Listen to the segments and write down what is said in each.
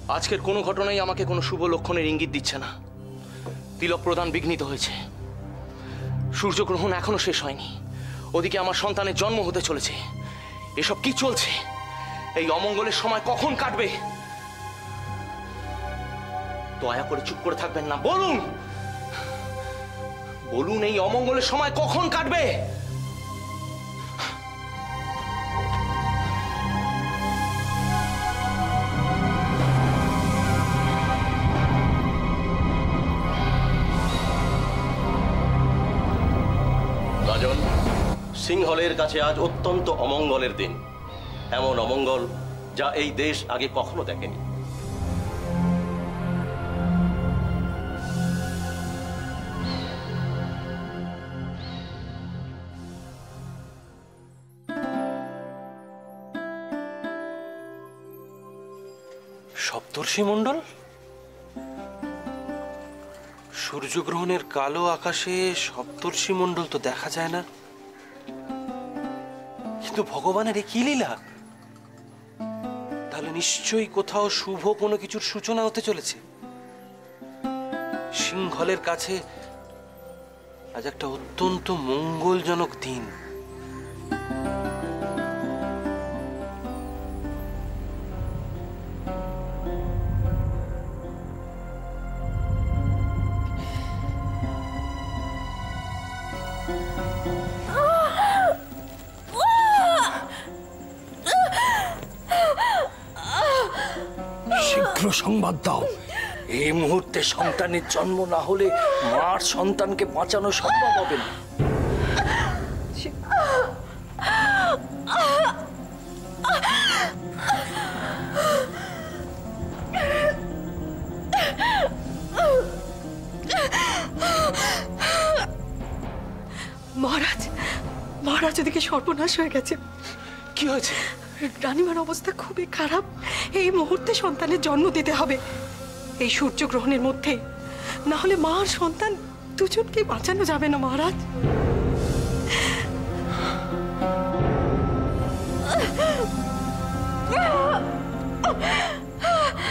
আজকের কোনো ঘটনাই আমাকে কোনো শুভ লক্ষণের ইঙ্গিত দিচ্ছে না। তিলক প্রদান বিঘ্নিত হয়েছে, সূর্যগ্রহণ এখনো শেষ হয়নি, ওদিকে আমার সন্তানের জন্ম হতে চলেছে। এসব কি চলছে? এই অমঙ্গলের সময় কখন কাটবে? দয়া করে চুপ করে থাকবেন না, বলুন বলুন, এই অমঙ্গলের সময় কখন কাটবে? রাজন, সিংহলের কাছে আজ অত্যন্ত অমঙ্গলের দিন। এমন অমঙ্গল যা এই দেশ আগে কখনো দেখেনি। সপ্তর্ষি মণ্ডল, সূর্যগ্রহণের কালো আকাশে সপ্তর্ষি মণ্ডল তো দেখা যায় না, কিন্তু ভগবানের এ কি লীলা! তাহলে নিশ্চয়ই কোথাও শুভ কোনো কিছুর সূচনা হতে চলেছে। সিংহলের কাছে আজ একটা অত্যন্ত মঙ্গলজনক দিন। শীঘ্র সংবাদ দাও। এই মুহূর্তে সন্তানের জন্ম না হলে মার সন্তানকে বাঁচানো সম্ভব হবে না। মহারাজ, মহারাজ ওদিকে সর্বনাশ হয়ে গেছে। কি হয়েছে? রানীমার অবস্থা খুবই খারাপ। এই মুহূর্তে সন্তানের জন্ম দিতে হবে, এই সূর্যগ্রহণের মধ্যে, না হলে মা আর সন্তান দুজনকে বাঁচানো যাবে না মহারাজ।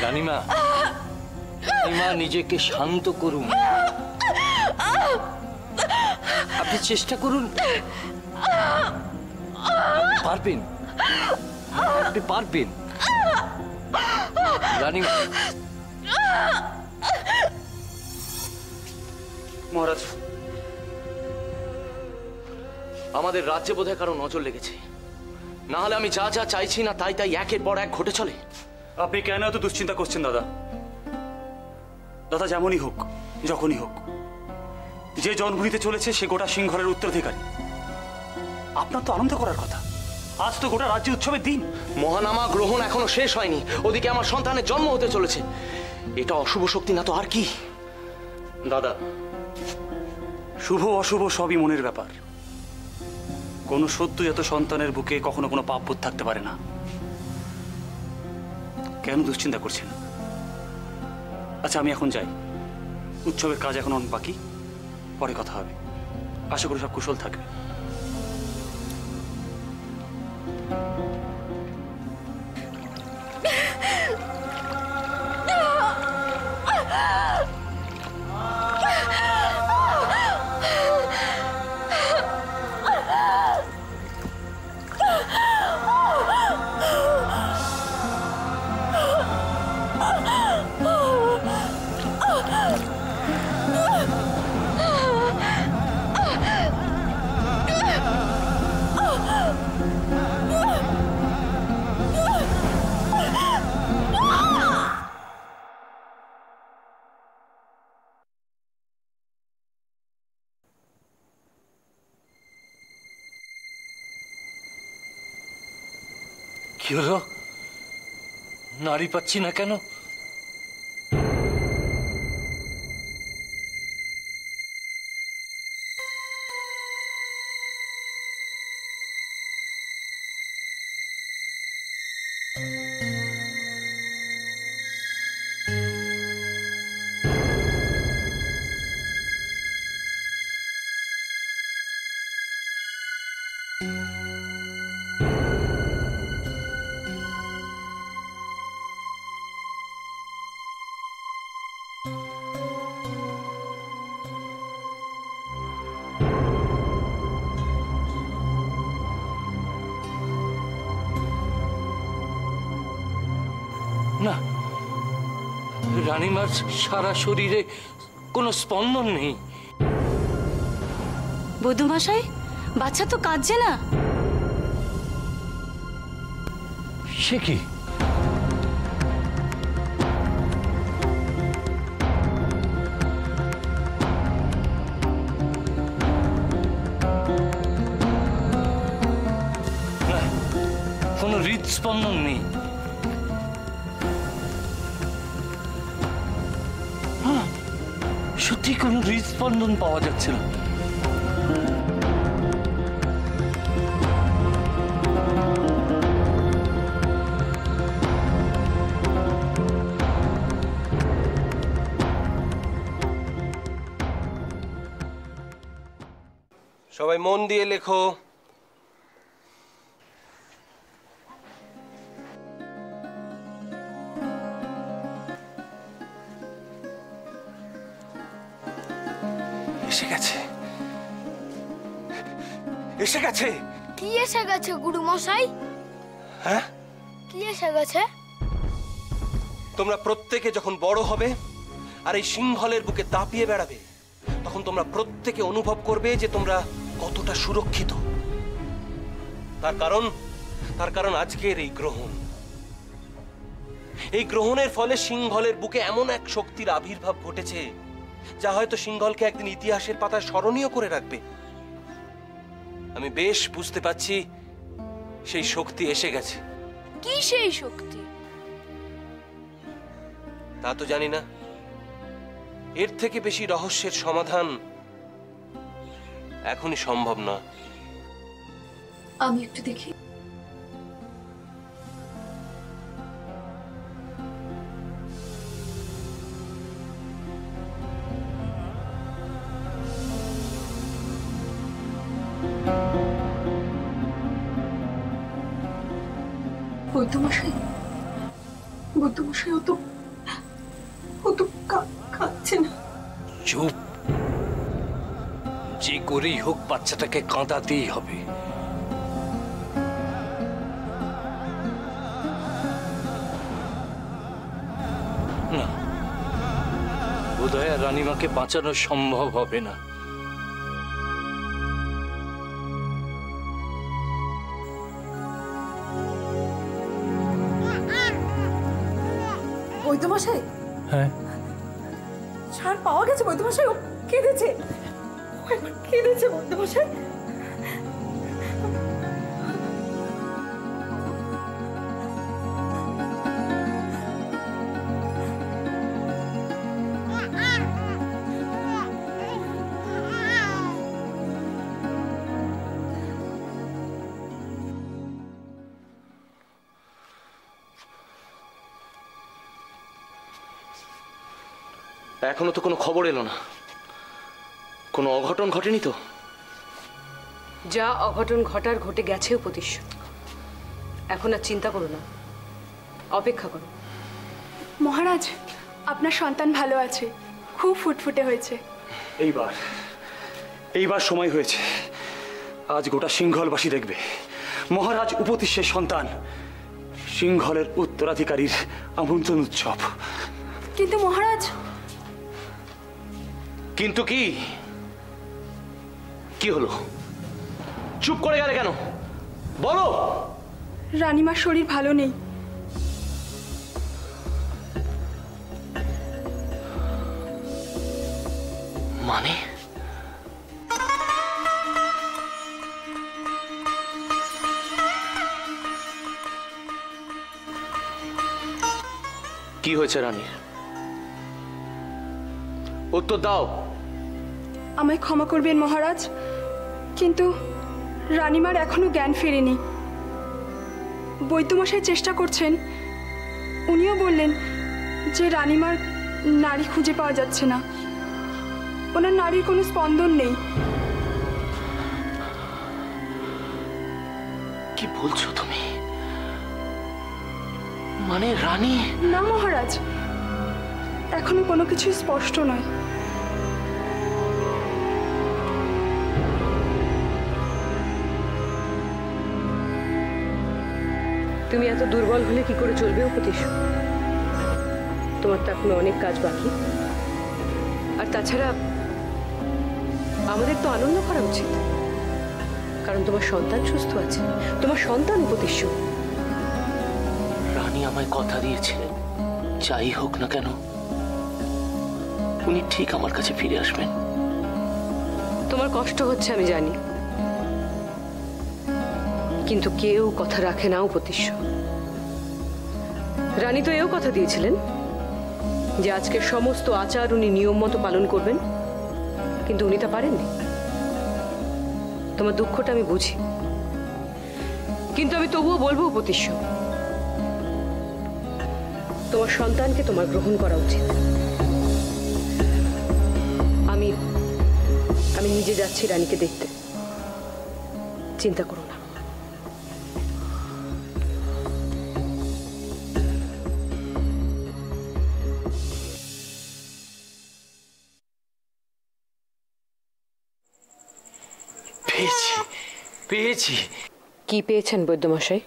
রানীমা, রানীমা নিজেকে শান্ত করুন, আপনি চেষ্টা করুন, পারবেন, আপনি পারবেন রানীমা। মহারাজ, আমাদের রাজ্যে বোধহয় কারো নজর লেগেছে, না হলে আমি যা যা চাইছি না তাই তাই একের পর এক ঘটে চলে। আপনি কেন এত দুশ্চিন্তা করছেন দাদা? দাদা যেমনই হোক, যখনই হোক, যে জন্ম নিতে চলেছে সে গোটা সিংহলের উত্তরাধিকারী। আপনার তো আনন্দ করার কথা, আজ তো গোটা রাজ্যে উৎসবের দিন। মহানামা গ্রহণ এখনো শেষ হয়নি, ওদিকে আমার সন্তানের জন্ম হতে চলেছে। এটা অশুভ শক্তি না তো আর কি? দাদা, শুভ অশুভ সবই মনের ব্যাপার। কোনো সদ্যজাত সন্তানের বুকে কখনো কোনো পাপ বোধ থাকতে পারে না। কেন দুশ্চিন্তা করছেন? আচ্ছা, আমি এখন যাই, উৎসবের কাজ এখন অনেক বাকি, পরে কথা হবে। আশা করি সব কুশল থাকবে। কি হলো? নারী পাচ্ছি না কেন? না, রানীমার সারা শরীরে কোনো স্পন্দন নেই। বৈদ্যমশাই, বাচ্চা তো কাঁদছে না। সে কি? না, কোনো হৃদস্পন্দন নেই। সত্যি কোনো হৃদস্পন্দন পাওয়া যাচ্ছে না। সবাই মন দিয়ে লেখো। এসে গেছে, এসে গেছে। কি এসে গেছে গুরু মশাই? হ্যাঁ, কি এসে গেছে? তোমরা প্রত্যেকে যখন বড় হবে আর এই সিংহলের বুকে দাপিয়ে বেড়াবে, তখন তোমরা প্রত্যেকে অনুভব করবে যে তোমরা কতটা সুরক্ষিত। তার কারণ আজকের এই গ্রহণ। এই গ্রহণের ফলে সিংহলের বুকে এমন এক শক্তির আবির্ভাব ঘটেছে যা হয়তো সিংহলকে একদিন ইতিহাসের পাতায় স্মরণীয় করে রাখবে। আমি বেশ বুঝতে পারছি সেই শক্তি এসে গেছে। কি সেই শক্তি? তা তো জানি না। এর থেকে বেশি রহস্যের সমাধান এখনই সম্ভব না। আমি একটু দেখি। বৈদ্যমশাই, বৈদ্যমশাই, ও তো কাঁদছে না। চুপ, যে করেই হোক বাচ্চাটাকে কাঁদাতেই হবে। না, বোধহয় আর রানীমাকে বাঁচানো সম্ভব হবে না। বৈদ্যমশাই, হ্যাঁ, ছাড় পাওয়া গেছে। বৈদ্যমশাই, ও কেঁদেছে, ও একবার কেঁদেছে। বৈদ্যমশাই, এখনো তো কোনো খবর এলো না। কোনো অঘটন ঘটেনি তো? যা অঘটন ঘটার ঘটে গেছে উপদেশ্য। এখন আর চিন্তা করো না, অপেক্ষা করো। মহারাজ, আপনার সন্তান ভালো আছে, খুব ফুটফুটে হয়েছে। এইবার সময় হয়েছে। আজ গোটা সিংহলবাসী দেখবে মহারাজ উপতিষ্যের সন্তান সিংহলের উত্তরাধিকারীর আমন্ত্রণ উৎসব। কিন্তু মহারাজ। কিন্তু কি? কি হলো? চুপ করে গেলে কেন? বলো। রানীমার শরীর ভালো নেই। মানে? কি হয়েছে রানীর? উত্তর দাও। আমায় ক্ষমা করবেন মহারাজ, কিন্তু রানীমার এখনো জ্ঞান ফেরেনি। বৈদ্যমশাই চেষ্টা করছেন। উনিও বললেন যে রানীমার নাড়ি খুঁজে পাওয়া যাচ্ছে না, ওনার নাড়ির কোনো স্পন্দন নেই। কি বলছো তুমি? মানে রানী? না মহারাজ, এখনো কোনো কিছু স্পষ্ট নয়। তুমি এত দুর্বল হলে কি করে চলবে উপদেশ? তোমার তো এখনো অনেক কাজ বাকি। আর তাছাড়া আমাদের তো আনন্দ করা উচিত, কারণ তোমার সন্তান সুস্থ আছে, তোমার সন্তান উপদেশ্য। রানী আমায় কথা দিয়েছিলেন, যাই হোক না কেন উনি ঠিক আমার কাছে ফিরে আসবেন। তোমার কষ্ট হচ্ছে আমি জানি, কিন্তু কেউ কথা রাখে না উপদেশ্য। রানী তো এও কথা দিয়েছিলেন যে আজকে সমস্ত আচার উনি নিয়ম মতো পালন করবেন, কিন্তু উনি তা পারেননি। তোমার দুঃখটা আমি বুঝি, কিন্তু আমি তবুও বলবো উপদেশ্য, তোমার সন্তানকে তোমার গ্রহণ করা উচিত। আমি আমি নিজে যাচ্ছি রানীকে দেখতে, চিন্তা করো না। পেয়েছি পেয়েছি। কি পেয়েছেন বৈদ্যমশাই?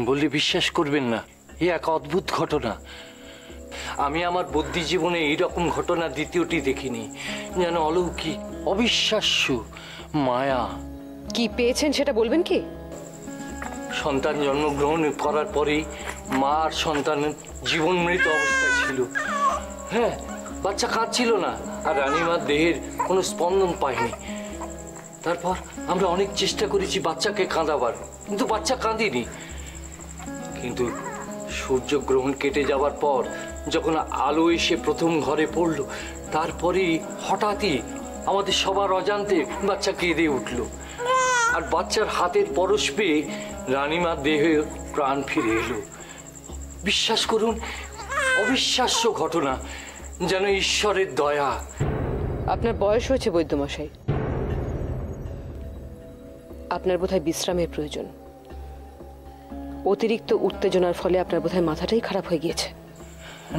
বললে বিশ্বাস করবেন না, এ এক অদ্ভুত ঘটনা। আমি আমার বুদ্ধি জীবনে এইরকম ঘটনা দ্বিতীয়টি দেখিনি। যেন অলৌকিক, অবিশ্বাস্য মায়া। কি পেয়েছেন সেটা বলবেন কি? সন্তান জন্মগ্রহণ করার পরেই মা আর সন্তানের জীবন মৃত অবস্থায় ছিল। হ্যাঁ, বাচ্চা কাঁদছিল না, আর রানীমার দেহের কোনো স্পন্দন পায়নি। তারপর আমরা অনেক চেষ্টা করেছি বাচ্চাকে কাঁদাবার, কিন্তু বাচ্চা কাঁদিনি। কিন্তু সূর্যগ্রহণ কেটে যাওয়ার পর যখন আলো এসে প্রথম ঘরে পড়ল, তারপরেই হঠাৎই আমাদের সবার অজান্তে বাচ্চা কেঁদে উঠল। আর বাচ্চার হাতের পরশ পেয়ে রানীমার দেহে প্রাণ ফিরে এলো। বিশ্বাস করুন, অবিশ্বাস্য ঘটনা, যেন ঈশ্বরের দয়া। আপনার বয়স হয়েছে বৈদ্যমশাই, আপনার বোধহয় বিশ্রামের প্রয়োজন। অতিরিক্ত উত্তেজনার ফলে আপনার বোধহয় মাথাটাই খারাপ হয়ে গিয়েছে।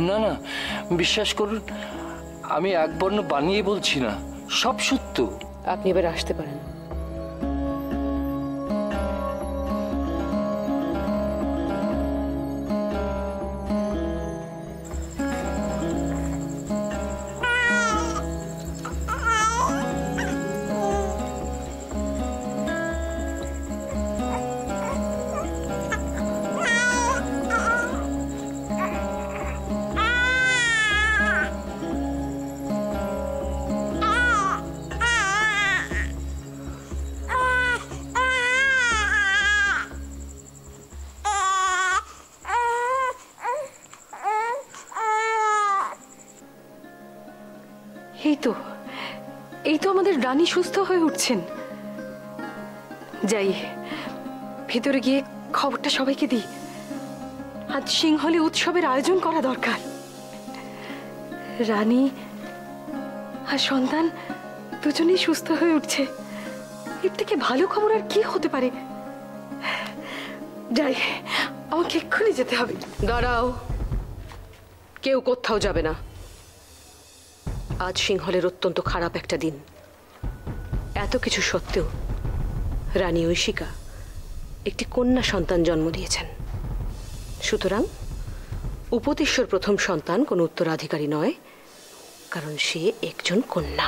না না, বিশ্বাস করুন, আমি এক বর্ণ বানিয়ে বলছি না, সব সত্য। আপনি এবার আসতে পারেন। এই তো আমাদের রানী সুস্থ হয়ে উঠছেন। যাই, ভিতরে গিয়ে খবরটা সবাইকে দিই। আজ সিংহলে উৎসবের আয়োজন করা দরকার। রানী আর সন্তান দুজনেই সুস্থ হয়ে উঠছে, এর থেকে ভালো খবর আর কি হতে পারে। যাই, আমাকে এক্ষুনি যেতে হবে। দাঁড়াও, কেউ কোথাও যাবে না। আজ সিংহলের অত্যন্ত খারাপ একটা দিন। এত কিছু সত্ত্বেও রানী ঐশিকা একটি কন্যা সন্তান জন্ম দিয়েছেন। সুতরাং উপদেশ্যর প্রথম সন্তান কোনো উত্তরাধিকারী নয়, কারণ সে একজন কন্যা।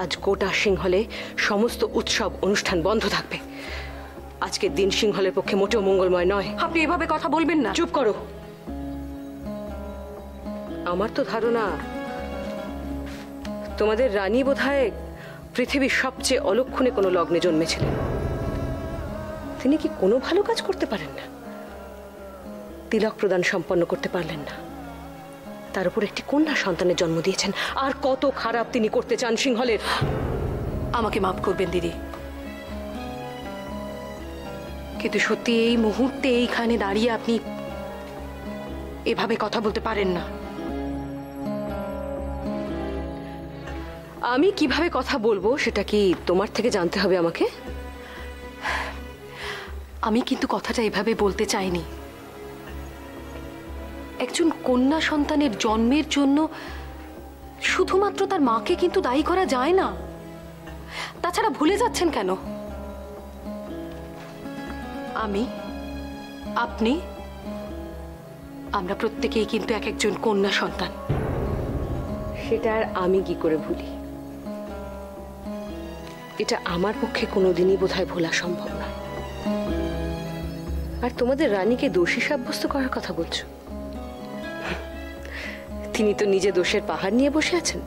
আজ গোটা সিংহলে সমস্ত উৎসব অনুষ্ঠান বন্ধ থাকবে। আজকের দিন সিংহলের পক্ষে মোটেও মঙ্গলময় নয়। আপনি এভাবে কথা বলবেন না। চুপ করো। আমার তো ধারণা তোমাদের রানী বোধহয় পৃথিবীর সবচেয়ে অলক্ষণে কোনো লগ্নে জন্মেছিলেন। তিনি কি কোনো ভালো কাজ করতে পারেন না? তিলক প্রদান সম্পন্ন করতে পারলেন না, তার উপর একটি কন্যা সন্তানের জন্ম দিয়েছেন। আর কত খারাপ তিনি করতে চান সিংহলের। আমাকে মাফ করবেন দিদি, কিন্তু সত্যি এই মুহূর্তে এইখানে দাঁড়িয়ে আপনি এভাবে কথা বলতে পারেন না। আমি কিভাবে কথা বলবো সেটা কি তোমার থেকে জানতে হবে আমাকে? আমি কিন্তু কথাটা এভাবে বলতে চাইনি। একজন কন্যা সন্তানের জন্মের জন্য শুধুমাত্র তার মাকে কিন্তু দায়ী করা যায় না। তাছাড়া ভুলে যাচ্ছেন কেন? আমি, আপনি আমরা প্রত্যেকেই কিন্তু এক একজন কন্যা সন্তান, সেটা আর আমি কি করে ভুলি? এটা আমার পক্ষে কোনোদিনই বোধহয় ভোলা সম্ভব নয়। আর তোমাদের রানীকে দোষী সাব্যস্ত করার কথা বলছো? তিনি তো নিজে দোষের পাহাড় নিয়ে বসে আছেন।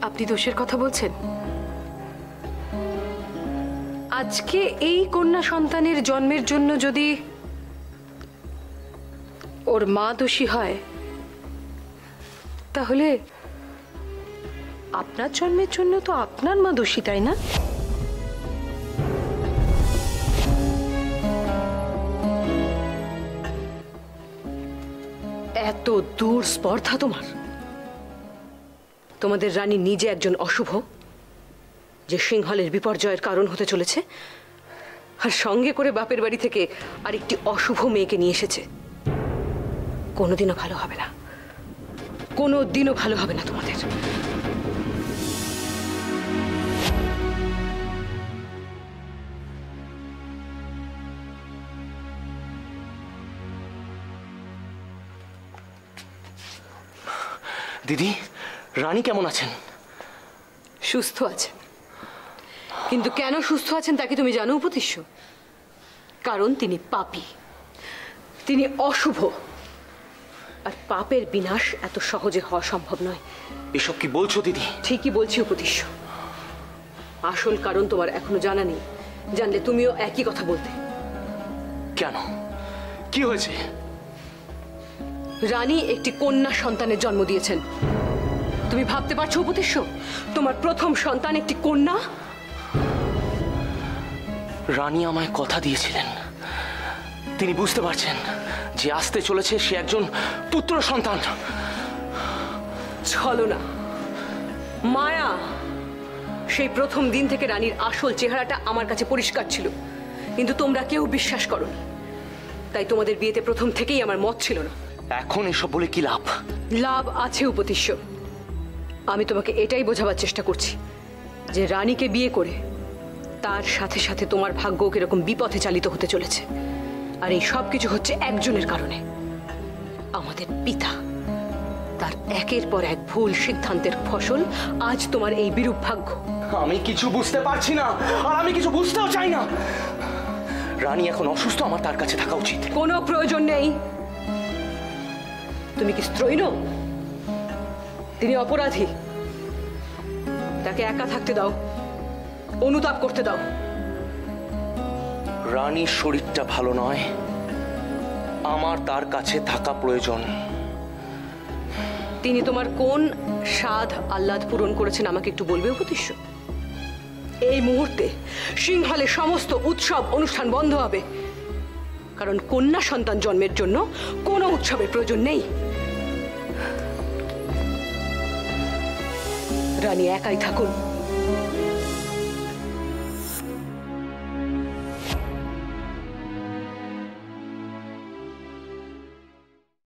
আপনি দোষের কথা বলছেন? আজকে এই কন্যা সন্তানের জন্মের জন্য যদি ওর মা দোষী হয়, তাহলে আপনার জন্মের জন্য তো আপনার মা দোষী, তাই না? এত দূর স্পর্ধা তোমার? তোমাদের রানী নিজে একজন অশুভ, যে সিংহলের বিপর্যয়ের কারণ হতে চলেছে, আর সঙ্গে করে বাপের বাড়ি থেকে আরেকটি অশুভ মেয়েকে নিয়ে এসেছে। কোনোদিনও ভালো হবে না, কোনোদিনও ভালো হবে না তোমাদের। দিদি, রানী কেমন আছেন? সুস্থ আছেন, কিন্তু কেন সুস্থ আছেন তা কি তুমি জানো উপতিষ্য? কারণ তিনি পাপী, তিনি অশুভ, আর পাপের বিনাশ এত সহজে হওয়া সম্ভব নয়। এসব কি বলছো দিদি? ঠিকই বলছি উপতিষ্য। আসল কারণ তোমার এখনো জানা নেই, জানলে তুমিও একই কথা বলতে। কেন, কি হয়েছে? রানী একটি কন্যা সন্তানের জন্ম দিয়েছেন। তুমি ভাবতে পারছো উপতিষ্য, তোমার প্রথম সন্তান একটি কন্যা? রানী আমায় কথা দিয়েছিলেন, তিনি বুঝতে পারছেন যে আসতে চলেছে সে একজন পুত্র সন্তান। ছলনা, মায়া। সেই প্রথম দিন থেকে রানীর আসল চেহারাটা আমার কাছে পরিষ্কার ছিল, কিন্তু তোমরা কেউ বিশ্বাস করোনি। তাই তোমাদের বিয়েতে প্রথম থেকেই আমার মত ছিল না। এখন এসব বলে কি লাভ? লাভ আছে উপতিষ্য। আমি তোমাকে এটাই বোঝাবার চেষ্টা করছি যে রানীকে বিয়ে করে তার সাথে সাথে তোমার ভাগ্য কিরকম বিপথে চালিত হতে চলেছে। আর এই সব কিছু হচ্ছে একজনের কারণে, আমাদের পিতা। তার একের পর এক ভুল সিদ্ধান্তের ফসল আজ তোমার এই বিরূপ ভাগ্য। আমি কিছু বুঝতে পারছি না, আর আমি কিছু বুঝতেও চাই না। রানী এখন অসুস্থ, আমার তার কাছে থাকা উচিত। কোনো প্রয়োজন নেই। তুমি কি স্ত্রৈণ? তিনি অপরাধী, তাকে একা থাকতে দাও, অনুতাপ করতে দাও। রানীর শরীরটা ভালো নয়, আমার তার কাছে থাকা প্রয়োজন। তিনি তোমার কোন সাধ আহ্লাদ পূরণ করেছেন আমাকে একটু বলবে উপতিষ্য? এই মুহূর্তে সিংহলে সমস্ত উৎসব অনুষ্ঠান বন্ধ হবে, কারণ কন্যা সন্তান জন্মের জন্য কোনো উৎসবের প্রয়োজন নেই। রানী একাই থাকুন।